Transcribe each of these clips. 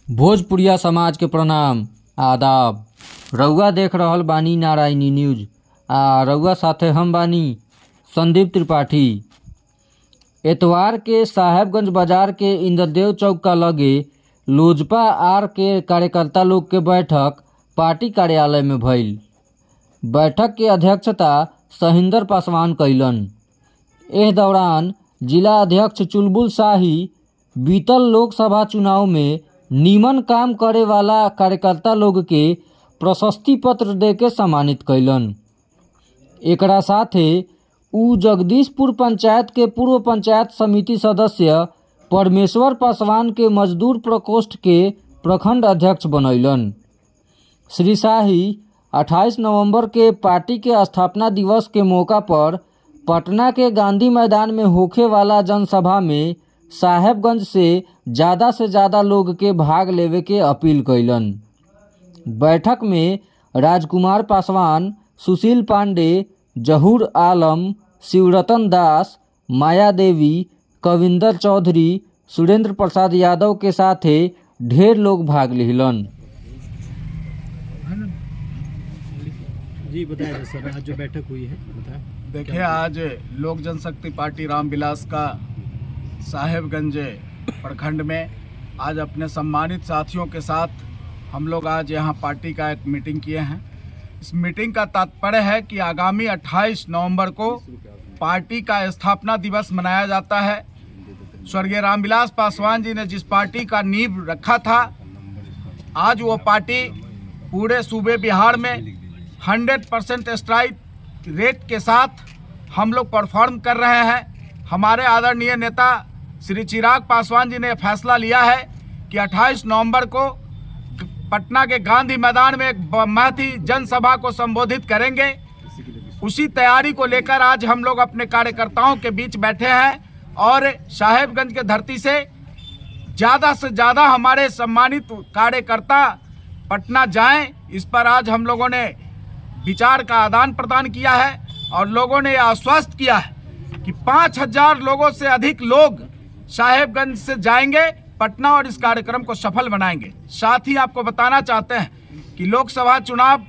भोजपुरिया समाज के प्रणाम आदाब। रउआ देख रहल बानी नारायणी न्यूज आ रउआ साथे हम बानी संदीप त्रिपाठी। एतवार के साहेबगंज बाजार के इंद्रदेव चौक का लगे लोजपा आर के कार्यकर्ता लोग के बैठक पार्टी कार्यालय में भइल। बैठक के अध्यक्षता सहिंदर पासवान कैलन। एह दौरान जिला अध्यक्ष चुलबुल शाही बीतल लोकसभा चुनाव में नीमन काम करे वाला कार्यकर्ता लोग के प्रशस्ति पत्र दे के सम्मानित कैलन। एकरा साथे उ जगदीशपुर पंचायत के पूर्व पंचायत समिति सदस्य परमेश्वर पासवान के मजदूर प्रकोष्ठ के प्रखंड अध्यक्ष बनैलन। श्री शाही 28 नवंबर के पार्टी के स्थापना दिवस के मौका पर पटना के गांधी मैदान में होखे वाला जनसभा में साहेबगंज से ज़्यादा लोग के भाग लेवे के अपील कैलन। बैठक में राजकुमार पासवान, सुशील पांडे, जहूर आलम, शिवरतन दास, माया देवी, कविंदर चौधरी, सुरेंद्र प्रसाद यादव के साथे ढेर लोग भाग लेलन। जी बताइए सर, आज जो बैठक हुई है बताएं। देखिए, आज लोक जनशक्ति पार्टी रामविलास का साहेबगंज प्रखंड में आज अपने सम्मानित साथियों के साथ हम लोग आज यहाँ पार्टी का एक मीटिंग किए हैं। इस मीटिंग का तात्पर्य है कि आगामी 28 नवंबर को पार्टी का स्थापना दिवस मनाया जाता है। स्वर्गीय रामविलास पासवान जी ने जिस पार्टी का नींव रखा था, आज वो पार्टी पूरे सूबे बिहार में 100% स्ट्राइक रेट के साथ हम लोग परफॉर्म कर रहे हैं। हमारे आदरणीय नेता श्री चिराग पासवान जी ने फैसला लिया है कि 28 नवंबर को पटना के गांधी मैदान में एक महती जनसभा को संबोधित करेंगे। उसी तैयारी को लेकर आज हम लोग अपने कार्यकर्ताओं के बीच बैठे हैं और साहेबगंज के धरती से ज़्यादा हमारे सम्मानित कार्यकर्ता पटना जाएं, इस पर आज हम लोगों ने विचार का आदान प्रदान किया है और लोगों ने आश्वस्त किया है कि 5000 लोगों से अधिक लोग साहेबगंज से जाएंगे पटना और इस कार्यक्रम को सफल बनाएंगे। साथ ही आपको बताना चाहते हैं कि लोकसभा चुनाव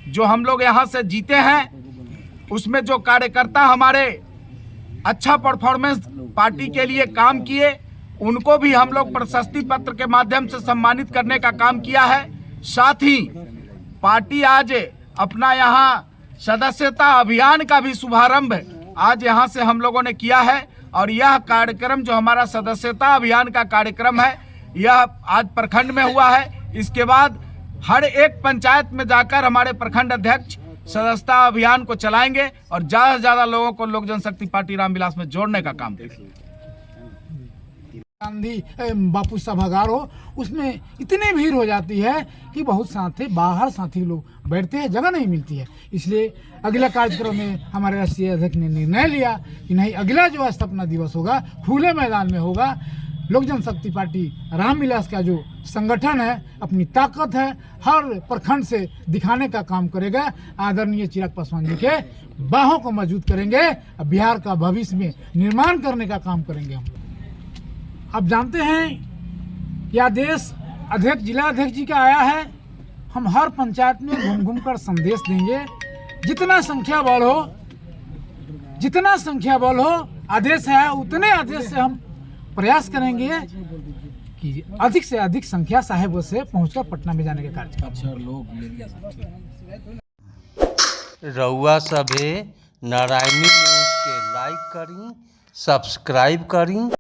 जो हम लोग यहाँ से जीते हैं, उसमें जो कार्यकर्ता हमारे अच्छा परफॉर्मेंस पार्टी के लिए काम किए, उनको भी हम लोग प्रशस्ति पत्र के माध्यम से सम्मानित करने का काम किया है। साथ ही पार्टी आज अपना यहाँ सदस्यता अभियान का भी शुभारंभ आज यहाँ से हम लोगों ने किया है और यह कार्यक्रम जो हमारा सदस्यता अभियान का कार्यक्रम है, यह आज प्रखंड में हुआ है। इसके बाद हर एक पंचायत में जाकर हमारे प्रखंड अध्यक्ष सदस्यता अभियान को चलाएंगे और ज़्यादा से ज़्यादा लोगों को लोक जनशक्ति पार्टी रामविलास में जोड़ने का काम करेंगे। गांधी बापू सभागार हो, उसमें इतनी भीड़ हो जाती है कि बहुत साथी बाहर साथी लोग बैठते हैं, जगह नहीं मिलती है। इसलिए अगला कार्यक्रम में हमारे राष्ट्रीय अध्यक्ष ने निर्णय लिया कि नहीं, अगला जो स्थापना दिवस होगा खुले मैदान में होगा। लोक जनशक्ति पार्टी रामविलास का जो संगठन है, अपनी ताकत है, हर प्रखंड से दिखाने का काम करेगा। आदरणीय चिराग पासवान जी के बाहों को मजबूत करेंगे, बिहार का भविष्य में निर्माण करने का काम करेंगे हम। अब जानते हैं यह आदेश अध्यक्ष जिला अध्यक्ष जी का आया है। हम हर पंचायत में घूम कर संदेश देंगे। जितना संख्या बल हो आदेश है, उतने आदेश से हम प्रयास करेंगे कि अधिक से अधिक संख्या साहेब से पहुंचकर पटना में जाने के कार्यक्रम। रउआ सभे नारायणी न्यूज के लाइक करी, सब्सक्राइब करी।